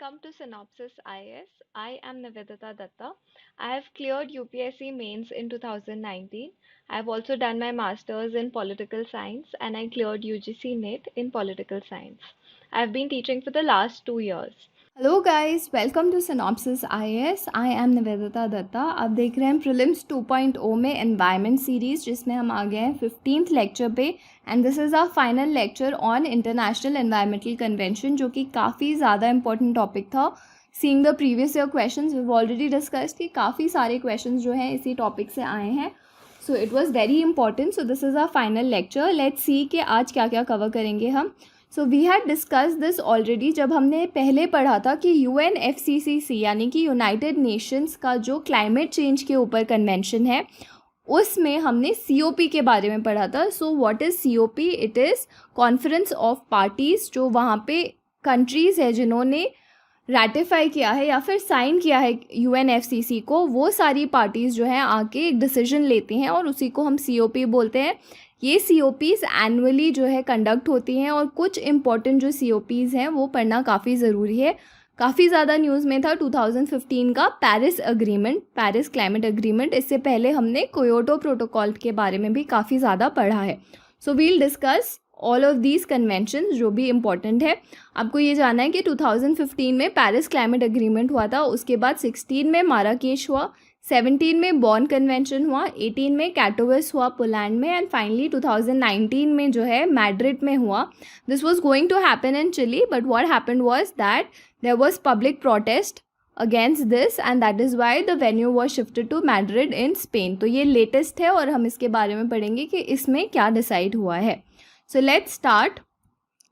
welcome to Synopsis IS. I am Nivedita Datta. I have cleared UPSC mains in 2019. I have also done my masters in political science and I cleared UGC NET in political science. I have been teaching for the last 2 years. Hello guys, welcome to synopsis IAS. I am Nivedita Datta. आप देख रहे हैं prelims 2.0 में environment series, जिसमें हम आ गए हैं 15th lecture पे। And this is our final lecture on international environmental convention, जो कि काफ़ी ज़्यादा इंपॉर्टेंट टॉपिक था। Seeing the previous year questions, we already discuss कि काफ़ी सारे क्वेश्चंस जो हैं इसी टॉपिक से आए हैं। So it was very important. So this is our final lecture. Let's see कि आज क्या क्या कवर करेंगे हम। So we had discuss this already, जब हमने पहले पढ़ा था कि UNFCCC यानी कि यूनाइटेड नेशंस का जो क्लाइमेट चेंज के ऊपर कन्वेंशन है, उसमें हमने COP के बारे में पढ़ा था। So what is COP? It is conference of parties, जो वहाँ पे कंट्रीज़ है जिन्होंने रैटिफाई किया है या फिर साइन किया है UNFCCC को। वो सारी पार्टीज़ जो हैं आके एक डिसीजन लेती हैं और उसी को हम COP बोलते हैं। ये COPs एनुअली जो है कंडक्ट होती हैं, और कुछ इम्पॉर्टेंट जो COPs हैं वो पढ़ना काफ़ी ज़रूरी है। काफ़ी ज़्यादा न्यूज़ में था 2015 का Paris agreement, Paris climate agreement. इससे पहले हमने क्योटो प्रोटोकॉल के बारे में भी काफ़ी ज़्यादा पढ़ा है। So we'll discuss all of these convention जो भी इम्पॉर्टेंट है। आपको ये जानना है कि 2015 में पेरिस क्लाइमेट अग्रीमेंट हुआ था, उसके बाद 16 में माराकेश हुआ, 17 में बॉन कन्वेंशन हुआ, 18 में कैटोविस हुआ पोलैंड में, एंड फाइनली 2019 में जो है मैड्रिड में हुआ। This was going to happen in Chile, but what happen was that there was public protest against this, and that is why the venue was shifted to Madrid in Spain. तो ये latest है और हम इसके बारे में पढ़ेंगे कि इसमें क्या डिसाइड हुआ है। So let's start.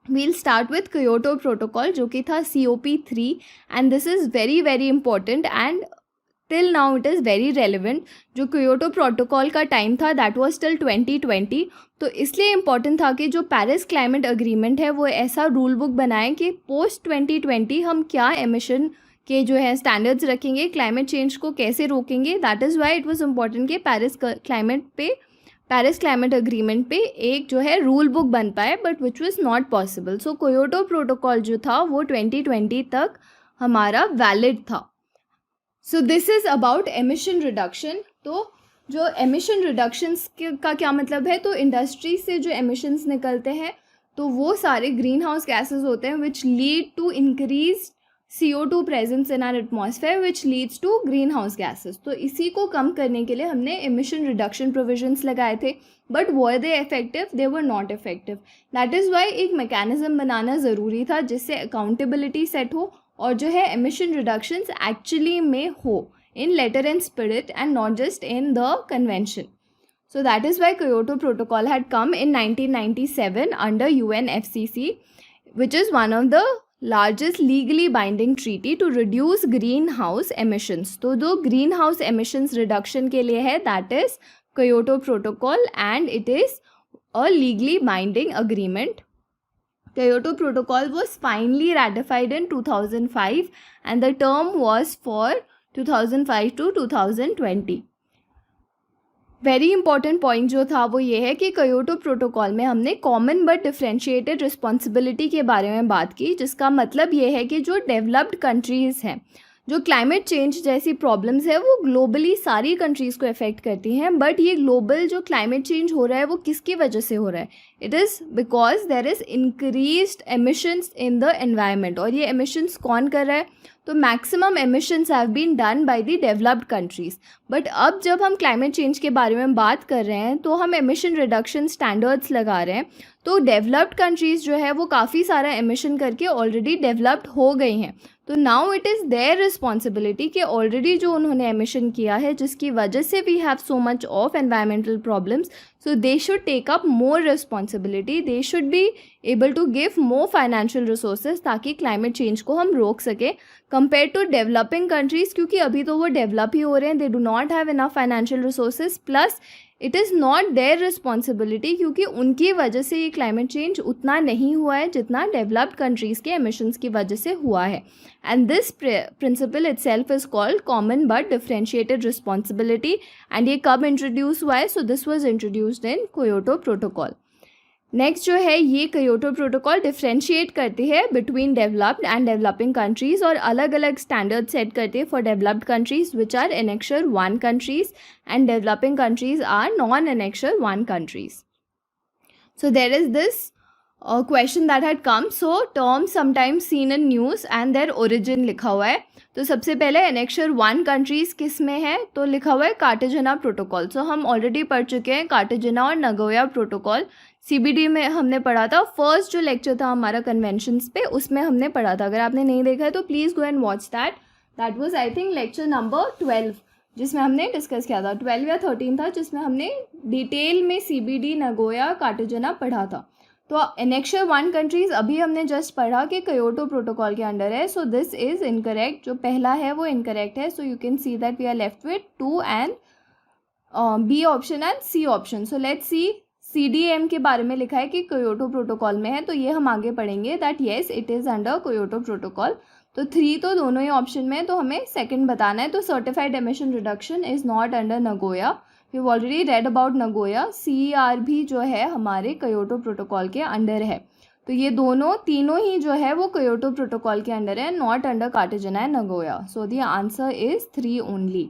We'll start with Kyoto protocol, जो कि था COP3, and this is very very important and till now it is very relevant. जो क्योटो प्रोटोकॉल का टाइम था दैट वाज टिल 2020। तो इसलिए इम्पॉर्टेंट था कि जो पेरिस क्लाइमेट अग्रीमेंट है वो ऐसा रूल बुक बनाए कि पोस्ट 2020 हम क्या एमिशन के जो है स्टैंडर्ड्स रखेंगे, क्लाइमेट चेंज को कैसे रोकेंगे। That is why it was important कि पेरिस क्लाइमेट अग्रीमेंट पे एक जो है रूल बुक बन पाए, but which was not possible. So Kyoto protocol जो था वो 2020 तक हमारा वैलिड था। सो this is about emission reduction. तो जो एमिशन रिडक्शंस का क्या मतलब है, तो इंडस्ट्री से जो एमिशंस निकलते हैं तो वो सारे ग्रीन हाउस गैसेज होते हैं which lead to increase CO2 presence in our atmosphere which leads to green house gases. तो इसी को कम करने के लिए हमने एमिशन रिडक्शन प्रोविजंस लगाए थे, but were they effective? They were not effective. That is Y एक मैकेनिज्म बनाना ज़रूरी था जिससे अकाउंटेबिलिटी सेट हो और जो है एमिशन रिडक्शंस एक्चुअली में हो in letter and spirit and not just in the convention. So that is why Kyoto Protocol had come in 1997 under UNFCCC, which is one of the largest legally binding treaty to reduce greenhouse emissions. तो दो greenhouse emissions reduction के लिए है, that is Kyoto Protocol, and it is a legally binding agreement. Kyoto Protocol was finally ratified in 2005 and the term was for 2005 to 2020. Very important point जो था वो ये है कि क्योटो प्रोटोकॉल में हमने कॉमन बट डिफ्रेंशिएटेड रिस्पॉन्सिबिलिटी के बारे में बात की, जिसका मतलब ये है कि जो डेवलप्ड कंट्रीज़ हैं, जो क्लाइमेट चेंज जैसी प्रॉब्लम्स है वो ग्लोबली सारी कंट्रीज़ को अफेक्ट करती हैं, बट ये ग्लोबल जो क्लाइमेट चेंज हो रहा है वो किसकी वजह से हो रहा है? It is because there is increased emissions in the environment. और ये एमिशंस कौन कर रहा है? तो maximum emissions have been done by the developed countries. But अब जब हम क्लाइमेट चेंज के बारे में बात कर रहे हैं तो हम एमिशन रिडक्शन स्टैंडर्ड्स लगा रहे हैं। तो डेवलप्ड कंट्रीज़ जो है वो काफ़ी सारा एमिशन करके ऑलरेडी डेवलप्ड हो गई हैं। तो now it is their responsibility कि ऑलरेडी जो उन्होंने एमिशन किया है, जिसकी वजह से we have so much of environmental problems, so they should take up more responsibility, they should be able to give more financial resources ताकि क्लाइमेट चेंज को हम रोक सकें कंपेयर टू डेवलपिंग कंट्रीज़, क्योंकि अभी तो वो डेवलप ही हो रहे हैं, they do not have enough financial resources, plus it is not their responsibility क्योंकि उनकी वजह से ये क्लाइमेट चेंज उतना नहीं हुआ है जितना डेवलप्ड कंट्रीज़ के एमिशंस की वजह से हुआ है। And this principle itself is called common but differentiated responsibility. एंड ये कब इंट्रोड्यूस हुआ है? So this was introduced in Kyoto protocol. Next जो है ये क्योटो प्रोटोकॉल डिफ्रेंशिएट करती है between developed and developing countries और अलग अलग स्टैंडर्ड सेट करती है for developed countries which are annexure 1 countries and developing countries are non annexure 1 countries. So there is this question that had come. So terms sometimes seen in news and their origin लिखा हुआ है. तो सबसे पहले annexure 1 countries किस में है, तो लिखा हुआ है कार्टेजना प्रोटोकॉल. सो हम ऑलरेडी पढ़ चुके हैं कार्टेजना और नगोया प्रोटोकॉल. CBD में हमने पढ़ा था. फर्स्ट जो लेक्चर था हमारा कन्वेंशंस पे उसमें हमने पढ़ा था. अगर आपने नहीं देखा है तो please go and watch that. That was I think lecture number 12 जिसमें हमने डिस्कस किया था. 12 या 13 था जिसमें हमने डिटेल में CBD नगोया कार्टेजना पढ़ा था. तो एनेक्शर 1 कंट्रीज़ अभी हमने जस्ट पढ़ा कि क्योटो प्रोटोकॉल के अंडर है. So this is incorrect. जो पहला है वो इनकरेक्ट है. So you can see that we are left with 2 and B option and C option. So let's see CDM के बारे में लिखा है कि क्योटो प्रोटोकॉल में है, तो ये हम आगे पढ़ेंगे that yes it is under Kyoto protocol. तो 3 तो दोनों ही ऑप्शन में है, तो हमें सेकंड बताना है. तो certified emission reduction is not under Nagoya. We already read about Nagoya. CER भी जो है हमारे क्योटो प्रोटोकॉल के अंडर है. तो ये तीनों ही जो है वो क्योटो प्रोटोकॉल के अंडर है, not under Cartagena and Nagoya. So the answer is 3 only.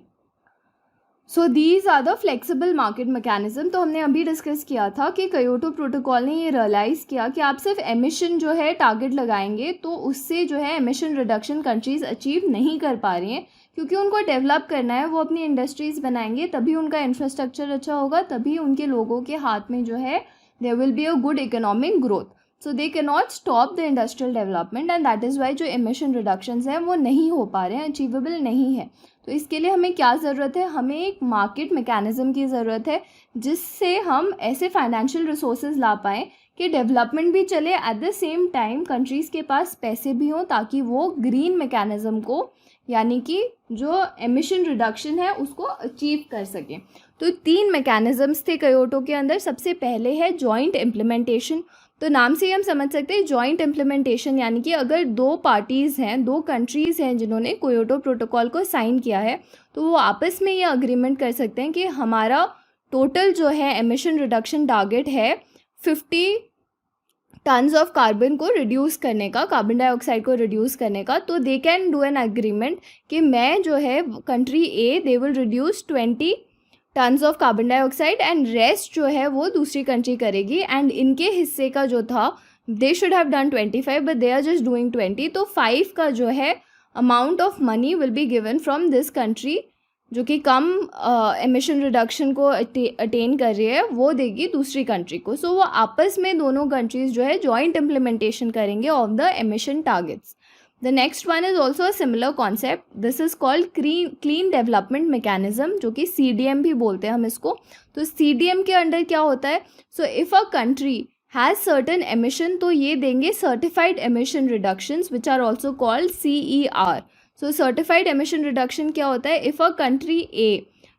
So these are the flexible market mechanism. तो हमने अभी डिस्कस किया था कि क्योटो प्रोटोकॉल ने ये रियलाइज़ किया कि आप सिर्फ एमिशन जो है टारगेट लगाएंगे तो उससे जो है एमिशन रिडक्शन कंट्रीज़ अचीव नहीं कर पा रही हैं, क्योंकि उनको डेवलप करना है. वो अपनी इंडस्ट्रीज़ बनाएंगे तभी उनका इंफ्रास्ट्रक्चर अच्छा होगा, तभी उनके लोगों के हाथ में जो है there will be a good economic growth. So they can not stop the industrial development and that is why जो एमिशन रिडक्शंस हैं वो नहीं हो पा रहे हैं, अचीवेबल नहीं है. तो इसके लिए हमें क्या ज़रूरत है, हमें एक मार्केट मैकेनिज़्म की ज़रूरत है जिससे हम ऐसे फाइनेंशियल रिसोर्सेज ला पाएँ कि डेवलपमेंट भी चले, eight the same time countries के पास पैसे भी हों ताकि वो ग्रीन मैकेनिज़्म को यानी कि जो एमिशन रिडक्शन है उसको अचीव कर सकें. तो 3 मैकेनिज़म्स थे क्योटो के अंदर. सबसे पहले है जॉइंट इम्प्लीमेंटेशन. तो नाम से ही हम समझ सकते हैं जॉइंट इम्प्लीमेंटेशन यानी कि अगर 2 पार्टीज़ हैं, 2 कंट्रीज़ हैं जिन्होंने क्योटो प्रोटोकॉल को साइन किया है, तो वो आपस में ये अग्रीमेंट कर सकते हैं कि हमारा टोटल जो है एमिशन रिडक्शन टारगेट है 50 टन्स ऑफ कार्बन को रिड्यूस करने का, कार्बन डाइऑक्साइड को रिड्यूस करने का. तो they can do an agreement कि मैं जो है country A they will reduce 20 tons of carbon dioxide and rest जो है वो दूसरी कंट्री करेगी. एंड इनके हिस्से का जो था they should have done 25 but they are just doing 20. तो 5 का जो है amount of money will be given from this country जो कि कम एमिशन रिडक्शन को अटेन कर रही है, वो देगी दूसरी कंट्री को. सो वो आपस में दोनों कंट्रीज़ जो है जॉइंट इम्प्लीमेंटेशन करेंगे of the emission targets. The next one is also a similar concept. This is called clean development mechanism जो कि CDM भी बोलते हैं हम इसको. तो CDM के अंडर क्या होता है, so if a country has certain emission तो ये देंगे certified emission reductions which are also called CER. So certified emission reduction क्या होता है, if a country A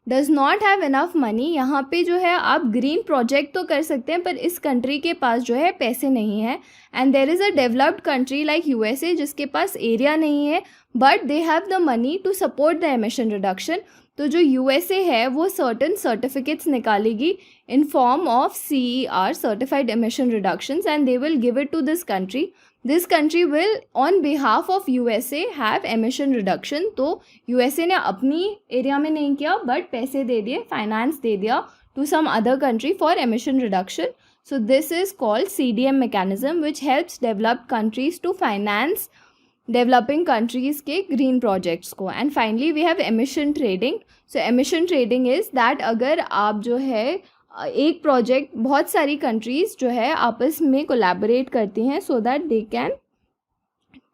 does not have enough money, यहाँ पे जो है आप ग्रीन प्रोजेक्ट तो कर सकते हैं पर इस कंट्री के पास जो है पैसे नहीं है. And there is a developed country like USA जिसके पास एरिया नहीं है but they have the money to support the emission reduction. तो जो USA है वो सर्टन सर्टिफिकेट्स निकालेगी in form of CER certified emission reductions and they will give it to this country. This country will on behalf of USA have emission reduction. तो USA ने अपनी area में नहीं किया बट पैसे दे दिए, फाइनेंस दे दिया to some other country for emission reduction. So this is called CDM mechanism which helps developed countries to finance developing countries के ग्रीन प्रोजेक्ट्स को. And finally we have emission trading. So emission trading is that अगर आप जो है एक project बहुत सारी countries जो है आपस में कोलैबोरेट करती हैं सो that they can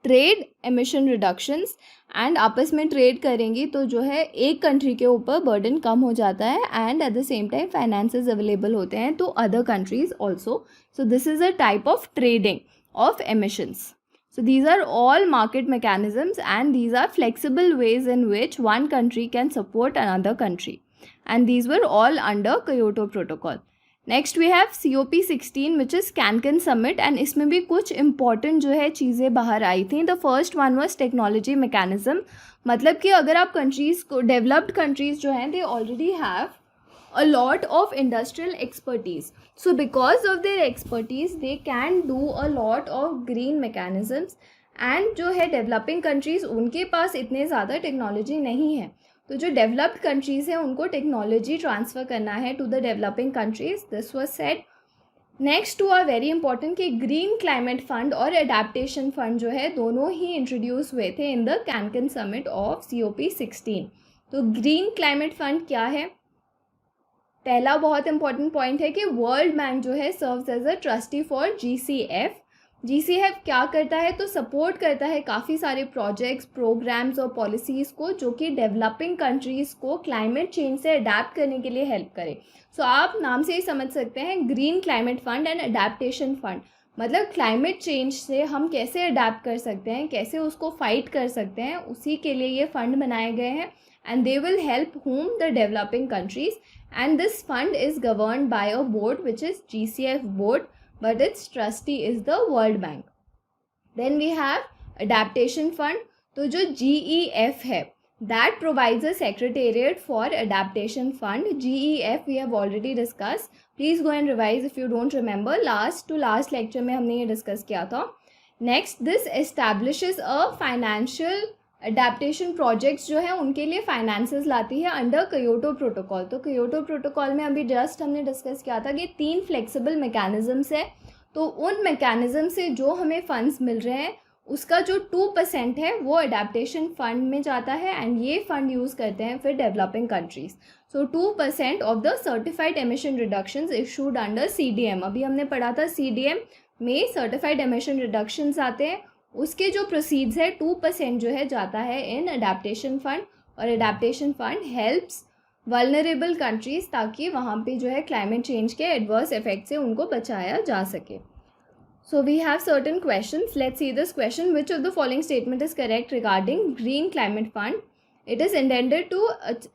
trade emission reductions and आपस में ट्रेड करेंगी तो जो है एक कंट्री के ऊपर बर्डन कम हो जाता है and at the same time finances available होते हैं to other countries also. So this is a type of trading of emissions. So these are all market mechanisms and these are flexible ways in which one country can support another country. And these were all under Kyoto Protocol. Next we have COP16 which is Cancun Summit and इसमें भी कुछ important जो है चीज़ें बाहर आई थी. The first one was technology mechanism. मतलब कि अगर आप countries को developed countries जो हैं they already have a lot of industrial expertise. So because of their expertise they can do a lot of green mechanisms. and जो है developing countries उनके पास इतने ज़्यादा टेक्नोलॉजी नहीं है, तो जो डेवलप्ड कंट्रीज़ हैं उनको टेक्नोलॉजी ट्रांसफ़र करना है to the developing countries. This was said. Next two are very important कि ग्रीन क्लाइमेट फंड और अडेप्टेशन फंड जो है दोनों ही इंट्रोड्यूस हुए थे in the Cancun summit of COP16. तो ग्रीन क्लाइमेट फंड क्या है? पहला बहुत इंपॉर्टेंट पॉइंट है कि वर्ल्ड बैंक जो है serves as a trustee for GCF. GCF क्या करता है? तो सपोर्ट करता है काफ़ी सारे प्रोजेक्ट्स, प्रोग्राम्स और पॉलिसीज़ को जो कि डेवलपिंग कंट्रीज़ को क्लाइमेट चेंज से अडेप्ट करने के लिए हेल्प करे. सो आप नाम से ही समझ सकते हैं green climate fund and adaptation fund, मतलब क्लाइमेट चेंज से हम कैसे अडेप्ट कर सकते हैं, कैसे उसको फाइट कर सकते हैं, उसी के लिए ये फंड बनाए गए हैं. And they will help whom the developing countries, and this fund is governed by a board which is GCF board, but its trustee is the World Bank. Then we have adaptation fund. तो जो GEF है that provides a secretariat for adaptation fund. GEF we have already discussed. Please go and revise if you don't remember. last to last lecture में हमने ये discuss किया था. Next, this establishes a financial adaptation projects जो है उनके लिए finances लाती है अंडर क्योटो प्रोटोकॉल. तो क्योटो प्रोटोकॉल में अभी जस्ट हमने डिस्कस किया था कि 3 फ्लेक्सिबल मैकेनिज़म्स है. तो उन मैकेनिज़्म से जो हमें फंड्स मिल रहे हैं उसका जो 2% है वो अडेप्टेशन फ़ंड में जाता है एंड ये फ़ंड यूज़ करते हैं फिर developing countries. So 2% of the certified emission reductions issued under CDM. अभी हमने पढ़ा था CDM में सर्टिफाइड एमिशन रिडक्शंस आते हैं, उसके जो प्रोसीड्स है 2% जो है जाता है इन अडेप्टेशन फंड. और adaptation fund helps vulnerable countries ताकि वहाँ पे जो है क्लाइमेट चेंज के एडवर्स इफेक्ट से उनको बचाया जा सके. So we have certain questions. Let's see this question. Which of the following statement is correct regarding green climate fund? It is intended to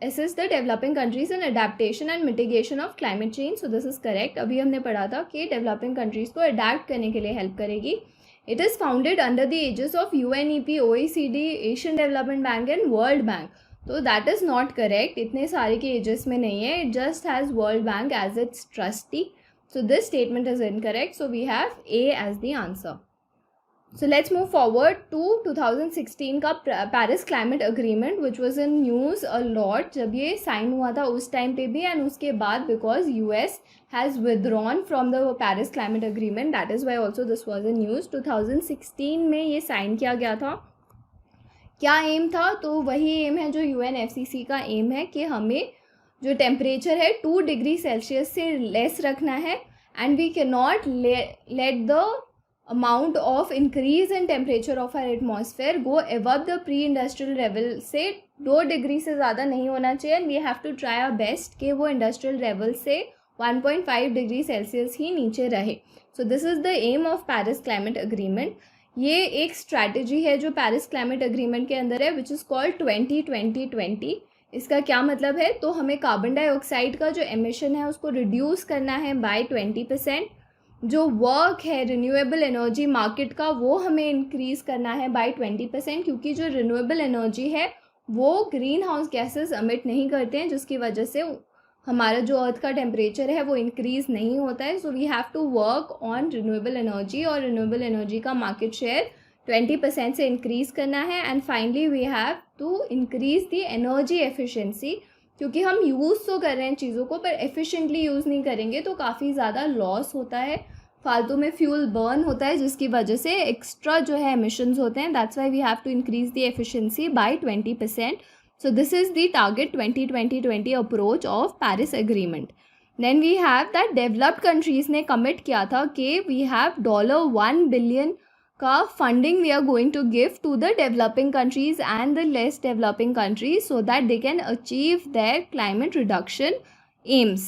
assist the developing countries in adaptation and mitigation of climate change. So this is correct. अभी हमने पढ़ा था कि developing countries को adapt करने के लिए help करेगी. It is founded under the aegis of UNEP, OECD, Asian Development Bank and World Bank. So that is not correct. इतने सारे के aegis में नहीं है. It just has World Bank as its trustee. So this statement is incorrect. So we have A as the answer. So let's move forward to 2016 का Paris Climate Agreement which was in news a lot जब ये sign हुआ था उस time पे भी and उसके बाद because US has withdrawn from the Paris Climate Agreement, that is why also this was in news. 2016 में ये साइन किया गया था. क्या एम था? तो वही एम है जो UNFCCC का एम है कि हमें जो टेम्परेचर है 2 डिग्री सेल्सियस से लेस रखना है and we can not let the amount of increase in temperature of our atmosphere go above the pre-industrial level से 2 डिग्री से ज़्यादा नहीं होना चाहिए. We have to try our best कि वो इंडस्ट्रियल लेवल से 1.5 डिग्री सेल्सियस ही नीचे रहे. So this is the aim of Paris climate agreement. ये एक स्ट्रैटेजी है जो पेरिस क्लाइमेट अग्रीमेंट के अंदर है विच इज़ कॉल्ड 20-20-20. इसका क्या मतलब है? तो हमें कार्बन डाइऑक्साइड का जो एमिशन है उसको रिड्यूस करना है बाय 20%. जो वर्क है रिन्यूएबल एनर्जी मार्केट का वो हमें इंक्रीज़ करना है बाय 20% क्योंकि जो रिन्यूएबल एनर्जी है वो ग्रीन हाउस गैसेस अमिट नहीं करते हैं जिसकी वजह से हमारा जो अर्थ का टेम्परेचर है वो इंक्रीज़ नहीं होता है. So we have to work on renewable energy और रिन्यूएबल एनर्जी का मार्केट शेयर 20% से इंक्रीज़ करना है. And finally we have to increase the energy efficiency क्योंकि हम यूज़ तो कर रहे हैं चीज़ों को पर एफिशिएंटली यूज़ नहीं करेंगे तो काफ़ी ज़्यादा लॉस होता है, फालतू में फ्यूल बर्न होता है जिसकी वजह से एक्स्ट्रा जो है एमिशंस होते हैं. That's why we have to increase the efficiency by 20%. So this is the target 20-20-20 approach of Paris agreement. Then we have that developed countries ने कमिट किया था कि वी हैव $1 बिलियन का funding we are going to give to the developing countries and the less developing countries so that they can achieve their climate reduction aims.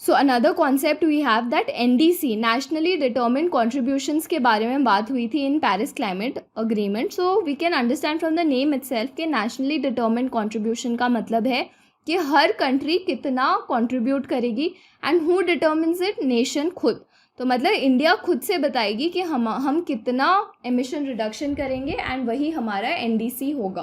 So another concept we have that NDC nationally determined contributions के बारे में बात हुई थी in Paris climate agreement. So we can understand from the name itself कि nationally determined contribution का मतलब है कि हर कंट्री कितना कॉन्ट्रीब्यूट करेगी and who determines it? Nation खुद. तो मतलब इंडिया खुद से बताएगी कि हम कितना एमिशन रिडक्शन करेंगे एंड वही हमारा NDC होगा.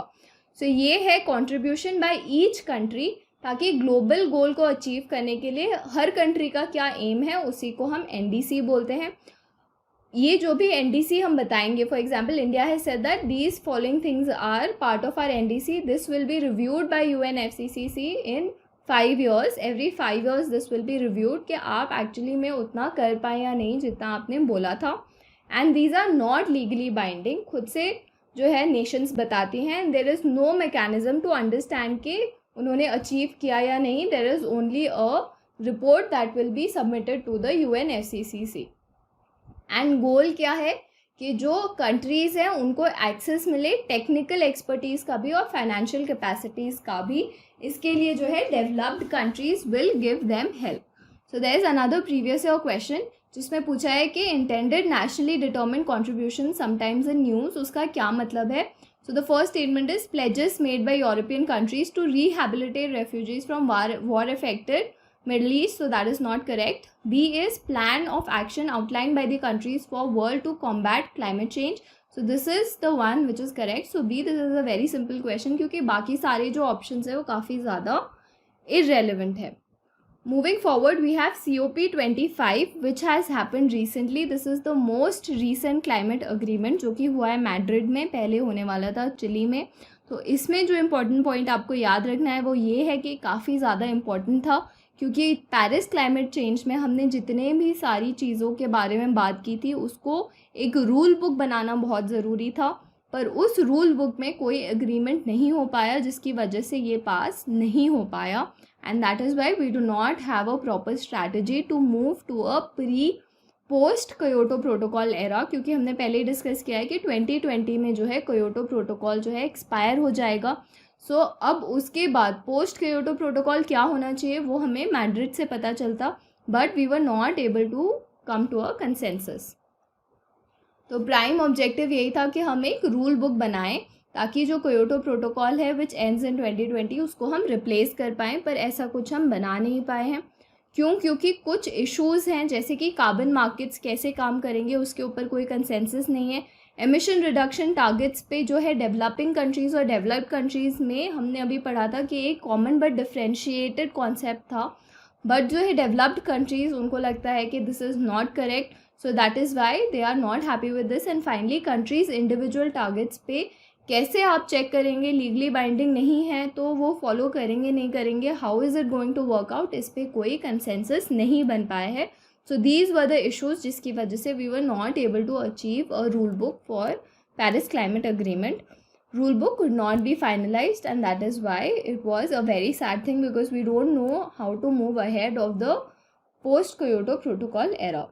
सो ये है कॉन्ट्रीब्यूशन बाय ईच कंट्री. ताकि ग्लोबल गोल को अचीव करने के लिए हर कंट्री का क्या एम है उसी को हम NDC बोलते हैं. ये जो भी NDC हम बताएंगे, for example India has said that these following things are part of our NDC. This will be reviewed by UNFCCC in 5 years. Every 5 years this will be reviewed कि आप एक्चुअली में उतना कर पाए या नहीं जितना आपने बोला था. And these are not legally binding. खुद से जो है नेशंस बताती हैं. There is no mechanism to understand कि उन्होंने अचीव किया या नहीं. There is only a report that will be submitted to the UNFCCC. And goal क्या है कि जो कंट्रीज़ हैं उनको एक्सेस मिले टेक्निकल एक्सपर्टीज़ का भी और फाइनेंशियल कैपेसिटीज़ का भी. इसके लिए जो है developed countries will give them help. So there is another previous year question जिसमें पूछा है कि intended nationally determined contribution sometimes in news, उसका क्या मतलब है. So the first statement is pledges made by European countries to rehabilitate refugees from war affected Middle East, so that is not correct. B is plan of action outlined by the countries for world to combat climate change. So this is the one which is correct. So B, this is a very simple question क्योंकि बाकी सारे जो options है वो काफ़ी ज़्यादा irrelevant है. Moving forward, we have COP25 which has happened recently. This is the most recent climate agreement जो कि हुआ है मैड्रिड में, पहले होने वाला था चिली में. तो इसमें जो important point आपको याद रखना है वो ये है कि काफ़ी ज़्यादा important था क्योंकि पेरिस क्लाइमेट चेंज में हमने जितने भी सारी चीज़ों के बारे में बात की थी उसको एक रूल बुक बनाना बहुत ज़रूरी था. पर उस रूल बुक में कोई एग्रीमेंट नहीं हो पाया जिसकी वजह से ये पास नहीं हो पाया. And that is why we do not have a proper strategy to move to a post Kyoto protocol era. क्योंकि हमने पहले ही डिस्कस किया है कि 2020 में जो है क्योटो प्रोटोकॉल जो है एक्सपायर हो जाएगा. सो अब उसके बाद पोस्ट क्योटो प्रोटोकॉल क्या होना चाहिए वो हमें मैड्रिड से पता चलता, but we were not able to come to a consensus. तो प्राइम ऑब्जेक्टिव यही था कि हम एक रूल बुक बनाएं ताकि जो क्योटो प्रोटोकॉल है विच एंड्स इन 2020 उसको हम रिप्लेस कर पाएँ. पर ऐसा कुछ हम बना नहीं पाए हैं. क्यों? क्योंकि कुछ इश्यूज़ हैं जैसे कि कार्बन मार्केट्स कैसे काम करेंगे उसके ऊपर कोई कंसेंसस नहीं है. एमिशन रिडक्शन टारगेट्स पे जो है डेवलपिंग कंट्रीज़ और डेवलप्ड कंट्रीज़ में हमने अभी पढ़ा था कि एक कॉमन बट डिफ्रेंशिएटेड कॉन्सेप्ट था. बट जो है डेवलप्ड कंट्रीज़ उनको लगता है कि this is not correct. So that is why they are not happy with this. And finally countries individual targets पे कैसे आप चेक करेंगे, लीगली बाइंडिंग नहीं है तो वो फॉलो करेंगे नहीं करेंगे, how is it going to work out, इस पर कोई कंसेंसस नहीं बन पाया है. So these were the issues जिसकी वजह से we were not able to achieve a rule book for Paris Climate Agreement. Rule book could not be finalized and that is why it was a very sad thing because we don't know how to move ahead of the post-Kyoto Protocol era.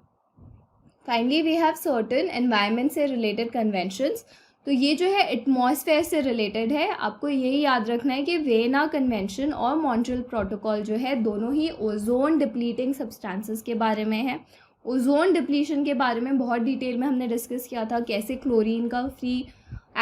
Finally, we have certain environment से related conventions. तो ये जो है atmosphere से related है. आपको यही याद रखना है कि वियना कन्वेंशन और मॉन्ट्रियल प्रोटोकॉल जो है दोनों ही ओजोन डिप्लीटिंग सब्सटेंसेस के बारे में है. ओजोन डिप्लीशन के बारे में बहुत डिटेल में हमने डिस्कस किया था, कैसे क्लोरीन का फ्री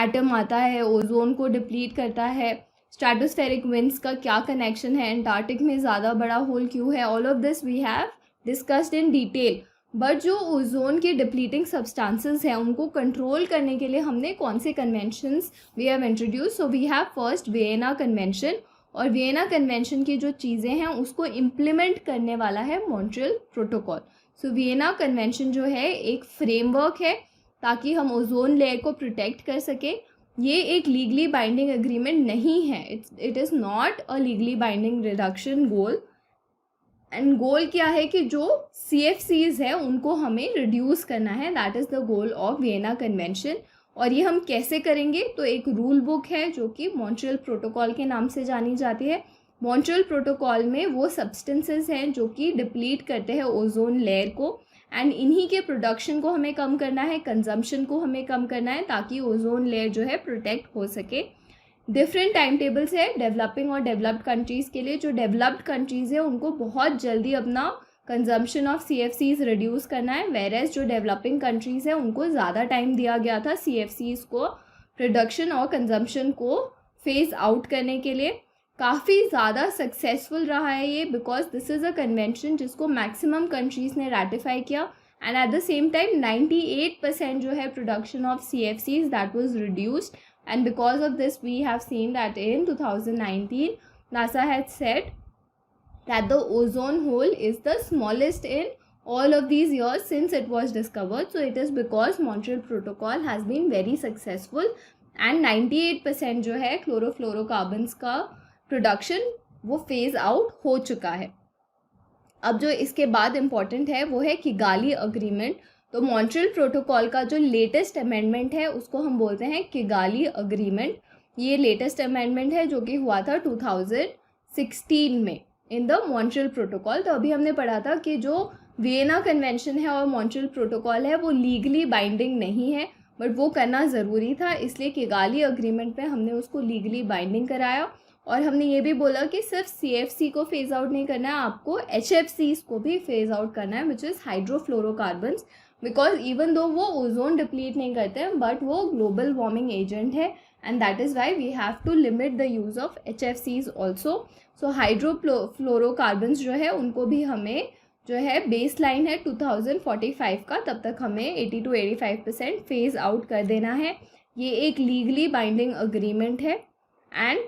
एटम आता है, ओजोन को डिप्लीट करता है, स्ट्रेटोस्फेरिक विंड्स का क्या कनेक्शन है, एंटार्क्टिक में ज़्यादा बड़ा होल क्यों है. All of this we have discussed in detail. But जो ओजोन के डिप्लीटिंग सब्सटेंसेस हैं उनको कंट्रोल करने के लिए हमने कौन से conventions we have introduce. So we have first Vienna convention और वियना कन्वेंशन की जो चीज़ें हैं उसको इम्प्लीमेंट करने वाला है Montreal protocol. So Vienna convention जो है एक फ्रेमवर्क है ताकि हम ओजोन लेयर को प्रोटेक्ट कर सकें. ये एक लीगली बाइंडिंग एग्रीमेंट नहीं है. It is not a legally binding reduction goal. And goal क्या है कि जो CFCs है उनको हमें रिड्यूस करना है. That is the goal of Vienna convention. और ये हम कैसे करेंगे, तो एक रूल बुक है जो कि मॉन्ट्रियल प्रोटोकॉल के नाम से जानी जाती है. मॉन्ट्रियल प्रोटोकॉल में वो सब्सटेंसेस हैं जो कि डिप्लीट करते हैं ओजोन लेयर को एंड इन्हीं के प्रोडक्शन को हमें कम करना है, कंजम्पशन को हमें कम करना है ताकि ओजोन लेयर जो है प्रोटेक्ट हो सके. डिफरेंट टाइम टेबल्स है डेवलपिंग और डेवलप्ड कंट्रीज़ के लिए. जो डेवलप्ड कंट्रीज़ है उनको बहुत जल्दी अपना कंजम्पशन ऑफ CFCs रिड्यूस करना है, वेरेज जो डेवलपिंग कंट्रीज़ है उनको ज़्यादा टाइम दिया गया था CFCs को प्रोडक्शन और कंजम्पशन को फेज आउट करने के लिए. काफ़ी ज़्यादा सक्सेसफुल रहा है ये because this is a convention जिसको मैक्सिमम कंट्रीज़ ने रेटिफाई किया and at the same time 98% जो है production of CFCs that was reduced. And because of this we have seen that in 2019 NASA had said that the ozone hole is the smallest in all of these years since it was discovered. So it is because Montreal Protocol has been very successful and 98% जो है chlorofluorocarbons का production वो phase out हो चुका है. अब जो इसके बाद इम्पॉर्टेंट है वो है किगाली अग्रीमेंट. तो मॉन्ट्रियल प्रोटोकॉल का जो लेटेस्ट अमेंडमेंट है उसको हम बोलते हैं किगाली अग्रीमेंट. ये लेटेस्ट अमेंडमेंट है जो कि हुआ था 2016 में इन द मॉन्ट्रियल प्रोटोकॉल. तो अभी हमने पढ़ा था कि जो वियना कन्वेंशन है और मॉन्ट्रियल प्रोटोकॉल है वो लीगली बाइंडिंग नहीं है, बट वो करना ज़रूरी था, इसलिए किगाली अग्रीमेंट में हमने उसको लीगली बाइंडिंग कराया. और हमने ये भी बोला कि सिर्फ CFC को फेज आउट नहीं करना है, आपको HFCs को भी फेज आउट करना है, which is hydrofluorocarbons, because even though वो ओजोन डिप्लीट नहीं करते हैं बट वो ग्लोबल वार्मिंग एजेंट है, and that is why we have to limit the use of HFCs also. So hydrofluorocarbons जो है उनको भी हमें जो है बेस लाइन है 2045 का, तब तक हमें 80 to 85% फेज आउट कर देना है. ये एक लीगली बाइंडिंग अग्रीमेंट है. And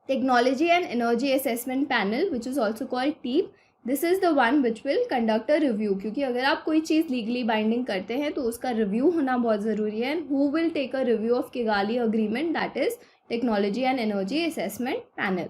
technology and energy assessment panel which is also called TEEP, this is the one which will conduct a review, क्योंकि अगर आप कोई चीज़ लीगली बाइंडिंग करते हैं तो उसका रिव्यू होना बहुत ज़रूरी है. And who will take a review of Kigali agreement, that is technology and energy assessment panel.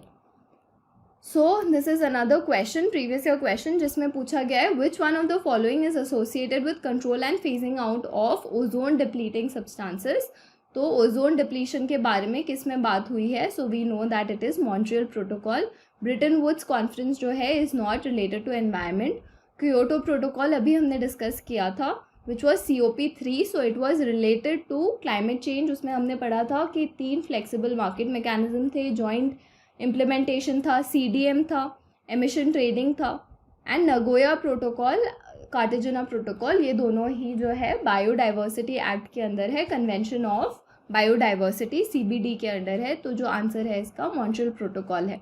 So this is another question, previous year question, जिसमें पूछा गया है which one of the following is associated with control and phasing out of ozone depleting substances. तो ozone depletion के बारे में किस में बात हुई है? So we know that it is Montreal protocol. Bretton Woods conference जो है is not related to environment. Kyoto protocol अभी हमने डिस्कस किया था which was COP3, so it was related to climate change. उसमें हमने पढ़ा था कि 3 फ्लेक्सिबल मार्केट मैकेनिज्म थे, जॉइंट इम्प्लीमेंटेशन था, CDM था, एमिशन ट्रेडिंग था, and Nagoya protocol, Cartagena protocol, ये दोनों ही जो है बायोडाइवर्सिटी एक्ट के अंदर है, कन्वेंशन ऑफ बायोडाइवर्सिटी CBD के अंडर है. तो जो आंसर है इसका मॉन्ट्रियल प्रोटोकॉल है.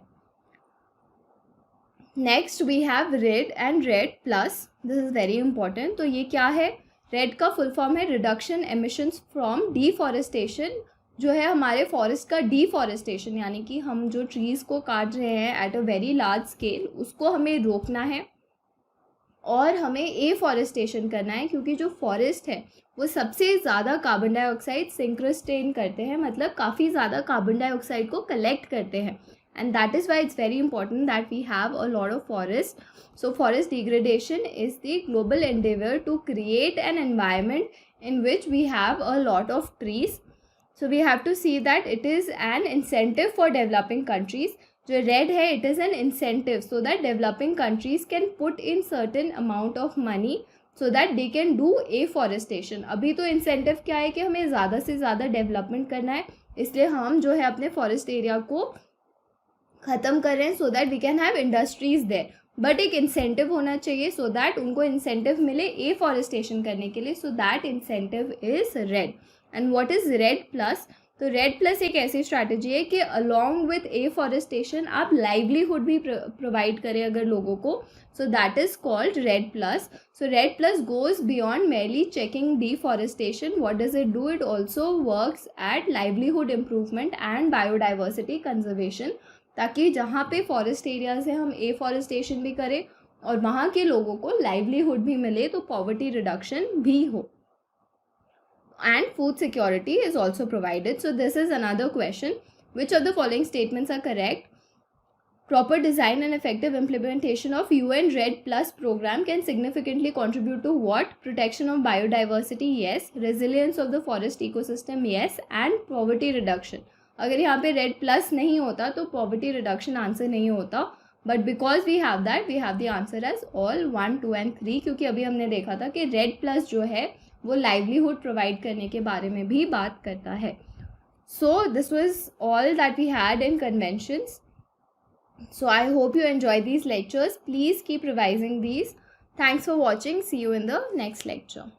Next we have REDD and REDD plus. This is very important. तो ये क्या है? रेड का फुल फॉर्म है रिडक्शन एमिशंस फ्रॉम डिफॉरेस्टेशन. जो है हमारे फॉरेस्ट का डिफॉरेस्टेशन, यानी कि हम जो ट्रीज़ को काट रहे हैं at a very large scale, उसको हमें रोकना है और हमें एफॉरेस्टेशन करना है, क्योंकि जो फॉरेस्ट है वो सबसे ज़्यादा कार्बन डाइऑक्साइड सिंक्रोस्टेन करते हैं, मतलब काफ़ी ज़्यादा कार्बन डाइऑक्साइड को कलेक्ट करते हैं. And that is why it's very important that we have a lot of forest. So forest degradation is the global endeavour to create an environment in which we have a lot of trees. So we have to see that it is an incentive for developing countries. जो red है it is an incentive so that developing countries can put in certain amount of money so that they can do afforestation. अभी तो incentive क्या है कि हमें ज़्यादा से ज़्यादा डेवलपमेंट करना है, इसलिए हम जो है अपने फॉरेस्ट एरिया को ख़त्म कर रहे हैं so that we can have industries there. But एक इंसेंटिव होना चाहिए सो दैट उनको इंसेंटिव मिले एफॉरेस्टेशन करने के लिए. So that incentive is red. And what is red plus? तो रेड प्लस एक ऐसी स्ट्रैटेजी है कि अलॉन्ग विथ एफॉरेस्टेशन आप लाइवलीहुड भी प्रोवाइड करें अगर लोगों को. So that is called red plus. So red plus goes beyond merely checking deforestation. What does it do? It also works at livelihood improvement and biodiversity conservation, ताकि जहाँ पे forest areas है हम एफॉरेस्टेशन भी करें और वहाँ के लोगों को लाइवलीहुड भी मिले, तो पॉवर्टी रिडक्शन भी हो. And food security is also provided. So this is another question. Which of the following statements are correct? Proper design and effective implementation of UN Red Plus program can significantly contribute to what? Protection of biodiversity, yes. Resilience of the forest ecosystem, yes. And poverty reduction. अगर यहाँ पे red plus नहीं होता तो poverty reduction answer नहीं होता, but because we have that we have the answer as all 1, 2 and 3, क्योंकि अभी हमने देखा था कि रेड प्लस जो है वो लाइवलीहुड प्रोवाइड करने के बारे में भी बात करता है. So this was all that we had in conventions. So I hope you enjoy these lectures. Please keep revising these. Thanks for watching. See you in the next lecture.